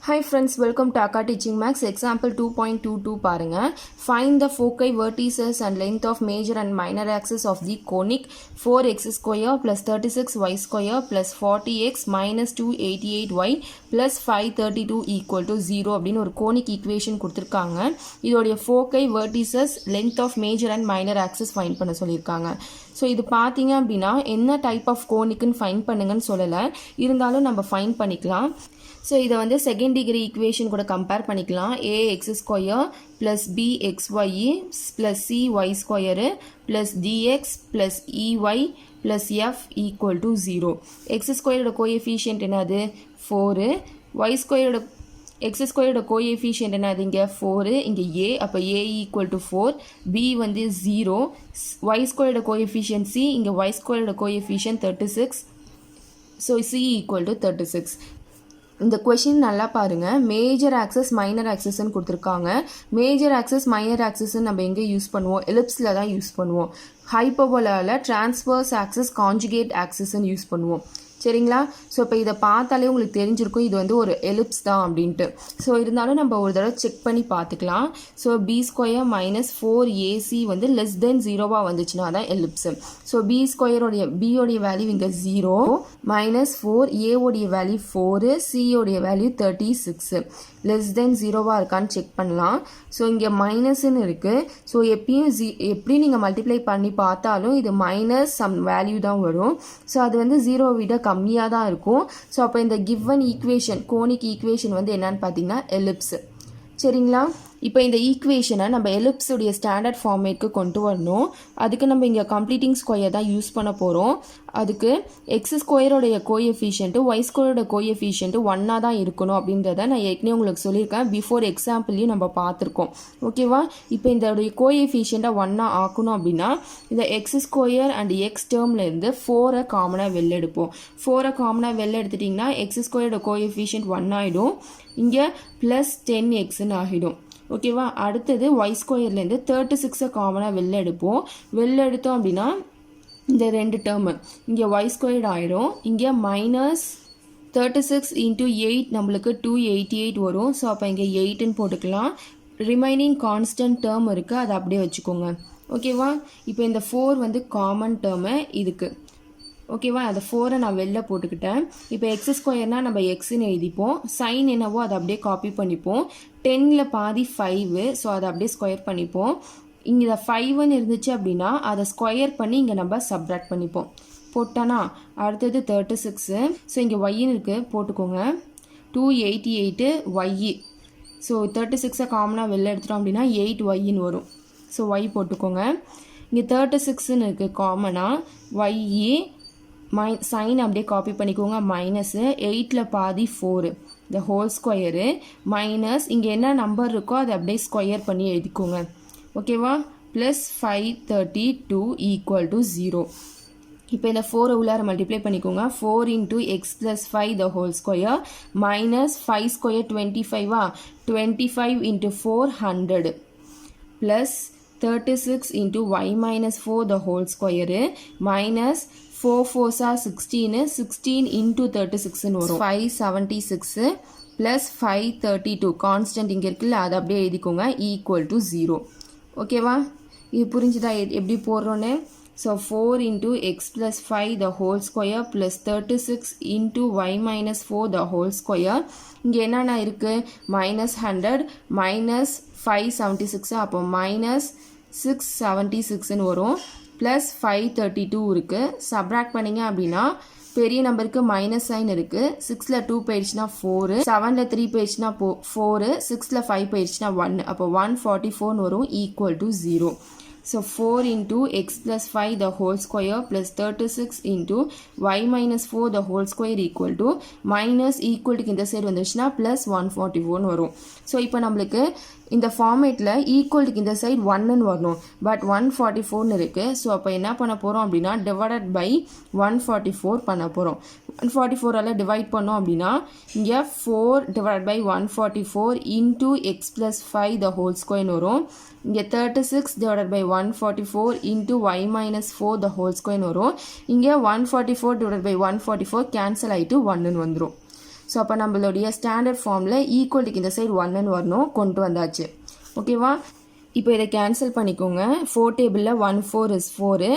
Hi friends, welcome to Akka Teaching Max. Example 2.22 பாருங்க. Find the foci, vertices and length of major and minor axis of the conic 4x square plus 36y square plus 40x minus 288y plus 532 equal to 0 அப்படின்னு ஒரு conic equation கொடுத்திருக்காங்க. இதோடைய foci, vertices, length of major and minor axis find பண்ண சொல்லியிருக்காங்க. So இது பார்த்தீங்க அப்படின்னா என்ன டைப் ஆஃப் கோனிக்குன்னு ஃபைன் பண்ணுங்கன்னு சொல்லலை, இருந்தாலும் நம்ம ஃபைன் பண்ணிக்கலாம். ஸோ இதை வந்து செகண்ட் டிகிரி ஈக்குவேஷன் கூட கம்பேர் பண்ணிக்கலாம். ax square plus bxy plus cy square plus dx plus ey plus f equal to 0. X ஸ்கொயரோட கோஎஃபிஷியன்ட் என்னது 4, y ஸ்கொயரோட எக்ஸ் ஸ்கொயரோட கோஎஃபிஷியன்ட் என்னது இங்கே 4, இங்கே a, அப்போ a ஈக்குவல் டு 4, b வந்து 0, y ஸ்கொயரோட கோஎஃபிஷியன்ட் c, இங்கே y ஸ்கொயரோட coefficient 36, so c equal to 36. இந்த கொஷின் நல்லா பாருங்க. மேஜர் ஆக்சஸ் மைனர் ஆக்சஸ்ன்னு கொடுத்துருக்காங்க. மேஜர் ஆக்சஸ் மைனர் ஆக்சஸ்ன்னு நம்ம எங்கே யூஸ் பண்ணுவோம், எலிப்ஸில் தான் யூஸ் பண்ணுவோம். ஹைப்பர்போலாவில் டிரான்ஸ்வர்ஸ் ஆக்சஸ் கான்ஜுகேட் ஆக்சஸ்ன்னு யூஸ் பண்ணுவோம். சரிங்களா? ஸோ இப்போ இதை பார்த்தாலே உங்களுக்கு தெரிஞ்சிருக்கும் இது வந்து ஒரு எலிப்ஸ் தான் அப்படின்ட்டு. ஸோ இருந்தாலும் நம்ம ஒரு தடவை செக் பண்ணி பார்த்துக்கலாம். So B square minus 4ac வந்து லெஸ் தென் 0வாக வந்துச்சுன்னா தான் எலிப்ஸு. ஸோ பி ஸ்கொயரோடைய பியோடைய வேல்யூ இங்கே 0, மைனஸ் 4, ஏவோடைய வேல்யூ 4, சியோடைய வேல்யூ 36, லெஸ் தென் 0வாக இருக்கான்னு செக் பண்ணலாம். ஸோ இங்கே மைனஸ்ன்னு இருக்குது. ஸோ எப்படி நீங்கள் மல்டிப்ளை பண்ணி பார்த்தாலும் இது மைனஸ் சம் வேல்யூ தான் வரும். ஸோ அது வந்து 0 விட கம்மியாக தான் இருக்கும். ஸோ அப்போ இந்த கிவன் ஈக்குவேஷன் கோனிக் ஈக்குவேஷன் வந்து என்னன்னு பார்த்தீங்கன்னா எலிப்ஸ். சரிங்களா? இப்போ இந்த ஈக்குவேஷனை நம்ம எலிப்ஸுடைய ஸ்டாண்டர்ட் ஃபார்மேட்க்கு கொண்டு வரணும். அதுக்கு நம்ம இங்கே கம்ப்ளீட்டிங் ஸ்கொயர் தான் யூஸ் பண்ண போகிறோம். அதுக்கு எக்ஸ் ஸ்கொயரோடைய கோஎஃபிஷியன்ட்டு ஒய் ஸ்கொயரோட கோஎஃபிஷியன்ட்டு 1 தான் இருக்கணும் அப்படின்றத நான் ஏற்கனவே உங்களுக்கு சொல்லியிருக்கேன். பிஃபோர் எக்ஸாம்பிளையும் நம்ம பார்த்துருக்கோம். ஓகேவா? இப்போ இதோடைய கோஎஃபிஷியண்ட்டை 1 ஆக்கணும் அப்படின்னா இந்த எக்ஸ் ஸ்கொயர் அண்ட் எக்ஸ் டேர்ம்லேருந்து 4 காமனாக வெளில எடுப்போம். 4 காமனாக வெளில எடுத்துட்டிங்கன்னா எக்ஸ் ஸ்கொயரோட கோஎஃபிஷியன்ட் 1 ஆகிடும். இங்கே ப்ளஸ் 10xன்னு ஆகிடும். ஓகேவா? அடுத்தது ஒய் ஸ்கொயர்லேருந்து 36 காமனாக வெளில எடுப்போம். வெளில எடுத்தோம் அப்படின்னா இந்த 2 டேர்மு இங்கே ஒய் ஸ்கொயர்ட் ஆகிடும். இங்கே மைனஸ் 36 இன்ட்டு 8 நம்மளுக்கு 288 வரும். ஸோ அப்போ இங்கே 8ன்னு போட்டுக்கலாம். ரிமைனிங் கான்ஸ்டன்ட் டேர்ம் இருக்குது, அதை அப்படியே வச்சுக்கோங்க. ஓகேவா? இப்போ இந்த 4 வந்து காமன் டேர்மு இதுக்கு. ஓகேவா? அந்த 4 நான் வெளில போட்டுக்கிட்டேன். இப்போ எக்ஸ் ஸ்கொயர்னால் நம்ம எக்ஸ்ன்னு எழுதிப்போம். சைன் என்னவோ அதை அப்படியே காப்பி பண்ணிப்போம். 10ல் பாதி 5, ஸோ அதை அப்படியே ஸ்கொயர் பண்ணிப்போம். இங்கே 5ன்னு இருந்துச்சு அப்படின்னா அதை ஸ்கொயர் பண்ணி இங்கே நம்ம சப்ராக்ட் பண்ணிப்போம். போட்டானா அடுத்தது 36. ஸோ இங்கே ஒய்ன்னு இருக்குது, போட்டுக்கோங்க. 288 ஒய். ஸோ 36 காமனாக வெளில எடுத்துட்டோம் அப்படின்னா 8 ஒய்ன்னு வரும். ஸோ ஒய் போட்டுக்கோங்க. இங்கே 36ன்னு இருக்குது காமனாக. ஒய்இ சைன் அப்படியே காப்பி பண்ணிக்கோங்க. மைனஸு 8ல் பாதி 4 இந்த ஹோல் ஸ்கொயரு மைனஸ் இங்கே என்ன நம்பர் இருக்கோ அதை அப்படியே ஸ்கொயர் பண்ணி எழுதிக்கோங்க. ஓகேவா? Plus 532 equal to 0. இப்போ இந்த 4 உள்ளார மல்டிப்ளை பண்ணிக்கோங்க. 4 into x plus 5 the whole square minus 5 square 25 25 into 4 100 ப்ளஸ் 36 into y minus 4 the whole square minus 4 4s are 16, 16 into 36ன்னு வரும். 576 plus 532 கான்ஸ்டன்ட் இங்கே இருக்குல்ல, அதை அப்படியே எழுதிக்கோங்க. Equal to 0. ஓகேவா? இது புரிஞ்சுதா எப்படி போடுறோன்னு? So 4 into x plus 5 the whole square plus 36 into y minus 4 the whole square. இங்கே என்னென்ன இருக்குது? மைனஸ் 100 மைனஸ் 576, அப்போ மைனஸ் 676ன்னு வரும். ப்ளஸ் 532 இருக்குது. சப்ராக்ட் பண்ணிங்க அப்படின்னா பெரிய நம்பருக்கு மைனஸ் சைன் இருக்குது. 6ல் 2 போயிடுச்சுன்னா 4, 7ல் 3 போயிடுச்சுன்னா 4, 6ல் 5 போயிடுச்சுன்னா 1, அப்போ 144ன்னு வரும். Equal to 0. So 4 into x plus 5 the whole square plus 36 into y minus 4 the whole square equal to minus equal to இந்த சைடு வந்துச்சுன்னா plus 144 வரும். ஸோ இப்போ நம்மளுக்கு இந்த ஃபார்மேட்டில் ஈக்குவல் டு இந்த சைடு 1ன்னு வரணும். பட் 144ன்னு இருக்குது. ஸோ அப்போ என்ன பண்ண போகிறோம் அப்படின்னா டிவைடட் பை 144 பண்ண போகிறோம். 144ஆல் டிவைட் பண்ணோம் அப்படின்னா இங்கே 4 divide by 144 into x plus 5 the whole ஸ்கொயர்னு வரும். இங்கே 36 divided by 144 into y minus 4 the whole ஸ்கொயர்னு வரும். இங்கே 144 டிவைட் பை 144 கேன்சல் ஆகிட்டு 1ன்னு வந்துடும். ஸோ அப்போ நம்மளுடைய ஸ்டாண்டர்ட் ஃபார்மில் ஈக்குவலுக்கு இந்த சைடு 1ன்னு வரணும், கொண்டு வந்தாச்சு. ஓகேவா? இப்போ இதை கேன்சல் பண்ணிக்கோங்க. 4 டேபிளில் 1 4 is 4,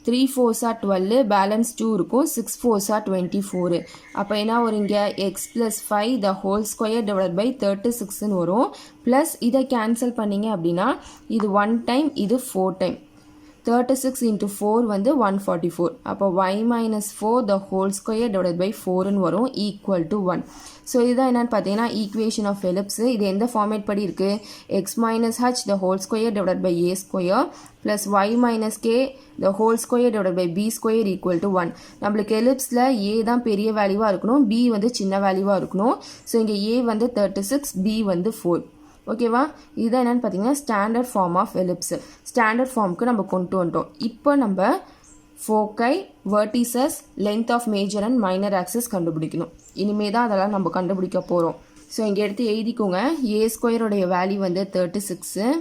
3 4s are 12, பேலன்ஸ் 2 இருக்கும், 6 4s are 24. அப்போ என்ன வரும் இங்கே x plus 5 the whole square divide by 36ன்னு வரும். ப்ளஸ் இதை கேன்சல் பண்ணிங்க அப்படின்னா இது 1 டைம், இது 4 டைம். 36 into 4 வந்து 144. அப்போ y minus 4 the whole square divided by 4ன்னு வரும், equal to 1. ஸோ இதுதான் என்னன்னு பார்த்தீங்கன்னா ஈக்குவேஷன் ஆஃப் எலிப்ஸ். இது எந்த ஃபார்மேட் படி இருக்குது? x minus h the whole square divided by a square plus y minus k the whole square divided by b square equal to 1. நம்மளுக்கு எலிப்ஸில் a தான் பெரிய வேல்யூவாக இருக்கணும், b வந்து சின்ன வேல்யூவாக இருக்கணும். ஸோ இங்கே a வந்து 36, b வந்து 4. ஓகேவா? இதுதான் என்னென்னு பார்த்தீங்கன்னா standard form of ellipse. Standard ஃபார்முக்கு நம்ம கொண்டு வந்துட்டோம். இப்போ நம்ம ஃபோக்கை, vertices, length of major and minor axis கண்டுபிடிக்கணும். இனிமேல் தான் அதெல்லாம் நம்ம கண்டுபிடிக்க போகிறோம். ஸோ இங்கே எடுத்து எழுதிக்கோங்க. ஏ ஸ்கொயரோடைய வேல்யூ வந்து 36,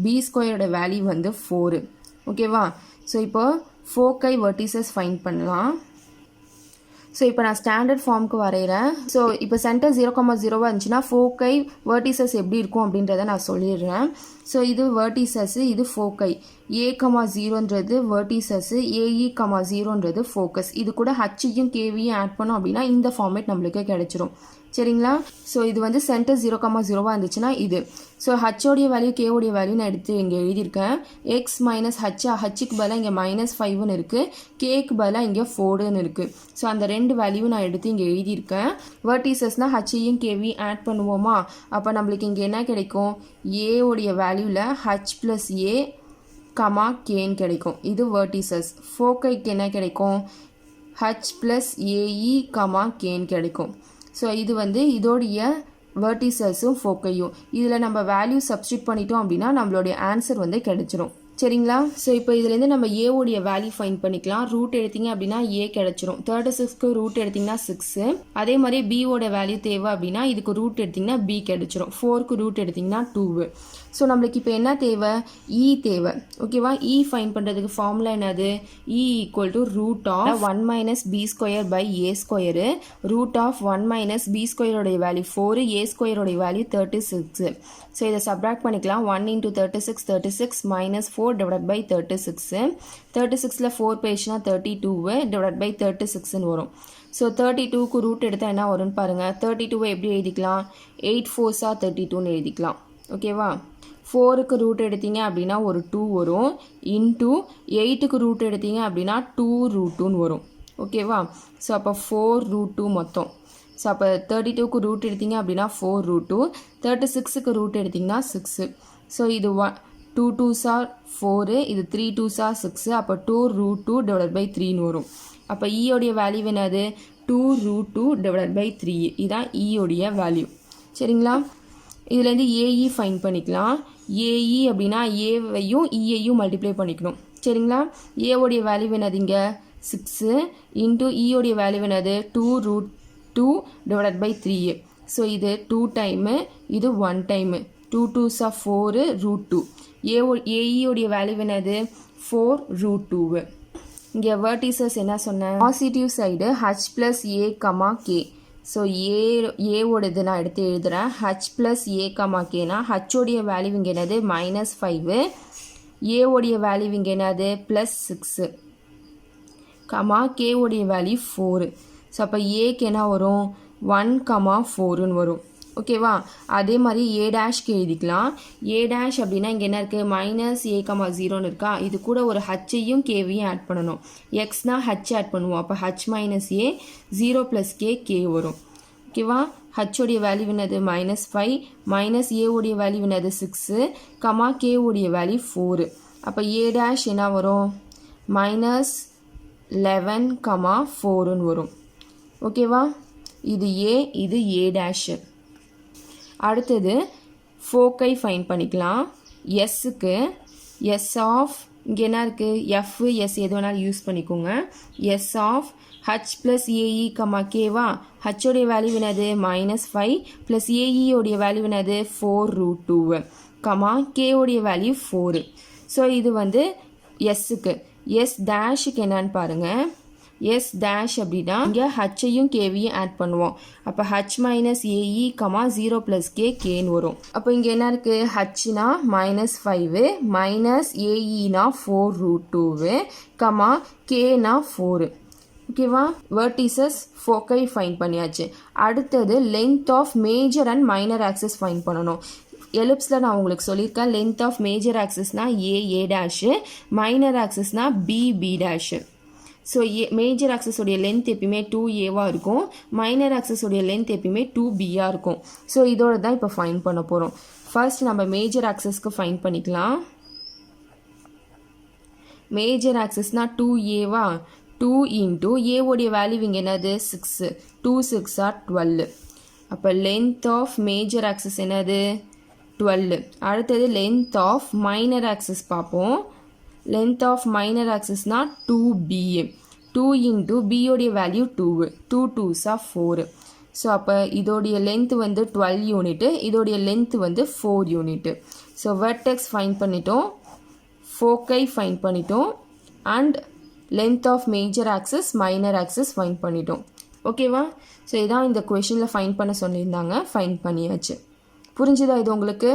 பி ஸ்கொயரோட வேல்யூ வந்து 4. ஓகேவா? ஸோ இப்போ ஃபோக்கை, வெர்டிசஸ் ஃபைண்ட் பண்ணலாம். ஸோ இப்போ நான் ஸ்டாண்டர்ட் ஃபார்முக்கு வரைகிறேன். ஸோ இப்போ சென்டர் 0,0 இருந்துச்சுன்னா ஃபோக்கை, வெர்டிசஸ் எப்படி இருக்கும் அப்படின்றத நான் சொல்லிடுறேன். ஸோ இது வெர்டிசஸ், இது ஃபோக்கை. A,0ன்றது வெர்டிசஸ், AE,0ன்றது ஃபோக்கஸ். இது கூட ஹச்சையும் கேவியும் ஆட் பண்ணோம் அப்படின்னா இந்த ஃபார்மேட் நம்மளுக்கு கிடைச்சிரும். சரிங்களா? ஸோ இது வந்து சென்டர் 0,0 இருந்துச்சுன்னா இது. ஸோ ஹச்சோடைய வேல்யூ, கேவோடைய வேல்யூ நான் எடுத்து இங்கே எழுதியிருக்கேன். எக்ஸ் மைனஸ் ஹச்சுக்கு பதிலாக இங்கே -5ன்னு இருக்குது, கேக்கு பதிலாக இங்கே 4ன்னு இருக்குது. ஸோ அந்த ரெண்டு வேல்யூ நான் எடுத்து இங்கே எழுதியிருக்கேன். வெர்டிசஸ்னால் ஹச்சையும் கேவியும் ஆட் பண்ணுவோமா? அப்போ நம்மளுக்கு இங்கே என்ன கிடைக்கும்? ஏவுடைய வேல்யூவில் ஹச் ப்ளஸ் ஏ கமா கேன்னு கிடைக்கும். இது வெர்டிசஸ். ஃபோக்கைக்கு என்ன கிடைக்கும்? ஹச் ப்ளஸ் ஏஇ கமா கேன்னு கிடைக்கும். ஸோ இது வந்து இதோடைய வெர்டிசஸும் ஃபோக்கையும். இதில் நம்ம வேல்யூ சப்ஸ்டியூட் பண்ணிட்டோம் அப்படின்னா நம்மளுடைய ஆன்சர் வந்து கிடைச்சிரும். சரிங்களா? ஸோ இப்போ இதுலேருந்து நம்ம ஏவோடைய வேல்யூ ஃபைண்ட் பண்ணிக்கலாம். ரூட் எடுத்தீங்க அப்படின்னா ஏ கிடைச்சிரும். 36க்கு ரூட் எடுத்திங்கன்னா 6. அதே மாதிரி பியோட வேல்யூ தேவை அப்படின்னா இதுக்கு ரூட் எடுத்திங்கன்னா பி கிடைச்சிரும். 4க்கு ரூட் எடுத்திங்கன்னா 2. ஸோ நம்மளுக்கு இப்போ என்ன தேவை? இ தேவை. ஓகேவா? இ ஃபைண்ட் பண்ணுறதுக்கு ஃபார்முலா என்னது? E equal to root of 1 minus B square by A square. Root of 1 minus B ஸ்கொயரோடைய வேல்யூ 4, ஏ ஸ்கொயரோடைய வேல்யூ 36. ஸோ இதை சப்ராக்ட் பண்ணிக்கலாம். 1 into 36, 36 minus 4 divided by 36. 36ல் 4 பேஜ்னா 32 divided by 36ன்னு வரும். ஸோ 32க்கு ரூட் எடுத்தால் என்ன வரும்னு பாருங்கள். 32 எப்படி எழுதிக்கலாம்? 8 4s are 32ன்னு எழுதிக்கலாம். ஓகேவா? 4க்கு ரூட் எடுத்தீங்க அப்படின்னா ஒரு 2 வரும். இன்டூ 8க்கு ரூட் எடுத்தீங்க அப்படின்னா 2 root 2ன்னு வரும். ஓகேவா? ஸோ அப்போ 4 root 2 மொத்தம். ஸோ அப்போ 32க்கு ரூட் எடுத்தீங்க அப்படின்னா 4 root 2, 36க்கு ரூட் எடுத்திங்கன்னா 6. ஸோ இது 2 2s are 4, இது 3 2s are 6. அப்போ 2 root 2 divided by 3ன்னு வரும். அப்போ ஈயோடைய வேல்யூ என்னது? 2 root 2 divided by 3. இதுதான் ஈயோடைய வேல்யூ. சரிங்களா? இதுலேருந்து ஏஇ ஃபைண்ட் பண்ணிக்கலாம். ஏஇ அப்படின்னா ஏவையும் இயையும் மல்டிப்ளை பண்ணிக்கணும். சரிங்களா? ஏவோடைய வேல்யூ என்னது? இங்கே 6 இன்டூ ஈயோடைய வேல்யூ என்னது? 2 root 2 divided by 3. ஸோ இது 2 டைமு, இது 1 டைமு. 2 2s are 4 root 2. ஏஇயோடைய வேல்யூ என்னது? 4 root 2. இங்கே வெர்டிசஸ் என்ன சொன்னேன்? Positive side H plus A comma K. So ஏவோடது நான் எடுத்து எழுதுகிறேன். ஹச் ப்ளஸ் ஏ கமா கேனா ஹச்சோடைய வேல்யூ இங்கே என்னது? -5. ஏவோடைய வேல்யூ இங்கே என்னது? +6 கமா கேவோடைய வேல்யூ 4. ஸோ அப்போ ஏக்கு என்ன வரும்? 1, 4ன்னு வரும். ஓகேவா? அதே மாதிரி ஏ டேஷ்க்கு எழுதிக்கலாம். ஏ டேஷ் அப்படின்னா இங்கே என்ன இருக்குது? -a,0ன்னு இருக்கா? இது கூட ஒரு ஹச்சையும் கேவையும் ஆட் பண்ணணும். எக்ஸ்னா ஹச் ஆட் பண்ணுவோம். அப்போ ஹச் மைனஸ் ஏ, 0 + கே வரும். ஓகேவா? ஹச்சோடைய வேல்யூ என்னது? -5, மைனஸ் ஏவோடைய வேல்யூ என்னது? 6, கமா கேவோடைய வேல்யூ 4. அப்போ ஏ டேஷ் என்ன வரும்? -11, 4ன்னு வரும். ஓகேவா? இது ஏ, இது ஏ டேஷு. அடுத்தது ஃபோக்கை ஃபைண்ட் பண்ணிக்கலாம். எஸ்ஸுக்கு எஸ் ஆஃப் இங்கே என்ன இருக்குது? எஃப் எஸ் எது வேணாலும் யூஸ் பண்ணிக்கோங்க. S of H plus AE comma கேவா? ஹச்சோடைய வேல்யூ என்னது? -5 ப்ளஸ் ஏஇயோடைய வேல்யூ என்னது? 4 root 2 கமா கேவோடைய வேல்யூ 4. ஸோ இது வந்து எஸ்ஸுக்கு. எஸ் டேஷுக்கு என்னன்னு பாருங்கள். எஸ் டேஷ் அப்படின்னா இங்கே ஹச்சையும் கேவையும் ஆட் பண்ணுவோம். அப்போ H minus AE comma 0 + K கேன்னு வரும். அப்போ இங்கே என்ன இருக்குது, ஹச்னா -5 மைனஸ் ஏஇனா 4√2 கமா கேனா 4. ஓகேவா, வெர்டிசஸ் ஃபோக்கை ஃபைன் பண்ணியாச்சு. அடுத்தது length of major and minor axis find பண்ணணும். எலிப்ஸில் நான் உங்களுக்கு சொல்லியிருக்கேன், லென்த் ஆஃப் மேஜர் ஆக்சஸ்னா ஏ டேஷு, மைனர் ஆக்சஸ்னா பி டேஷு. ஸோ மேஜர் ஆக்சஸோடைய லென்த் எப்பயுமே 2a இருக்கும், மைனர் ஆக்சஸோடைய லென்த் எப்பயுமே 2bயாக இருக்கும். ஸோ இதோட தான் இப்போ ஃபைன் பண்ண போகிறோம். ஃபர்ஸ்ட் நம்ம மேஜர் ஆக்சஸ்க்கு ஃபைன் பண்ணிக்கலாம். மேஜர் ஆக்சஸ்னா 2a 2 இன்ட்டு ஏவோடைய வேல்யூ இங்கே என்னது 6, 2 6 are 12. அப்போ லென்த் ஆஃப் மேஜர் ஆக்சஸ் என்னது 12. அடுத்தது லென்த் ஆஃப் மைனர் ஆக்சஸ் பார்ப்போம். லென்த் ஆஃப் மைனர் ஆக்சஸ்னா 2b, 2 இன்ட்டு பியோடைய வேல்யூ 2, 2 2s are 4. ஸோ அப்போ இதோடைய லென்த் வந்து 12 யூனிட்டு, இதோடைய லென்த் வந்து 4 யூனிட்டு. ஸோ வெர்டெக்ஸ் ஃபைன் பண்ணிட்டோம், ஃபோக்கை ஃபைன் பண்ணிட்டோம், and length of major axis minor axis find பண்ணிட்டோம். ஓகேவா, ஸோ இதான் இந்த கொஷனில் ஃபைன் பண்ண சொல்லியிருந்தாங்க, ஃபைன் பண்ணியாச்சு. புரிஞ்சுதா இது உங்களுக்கு?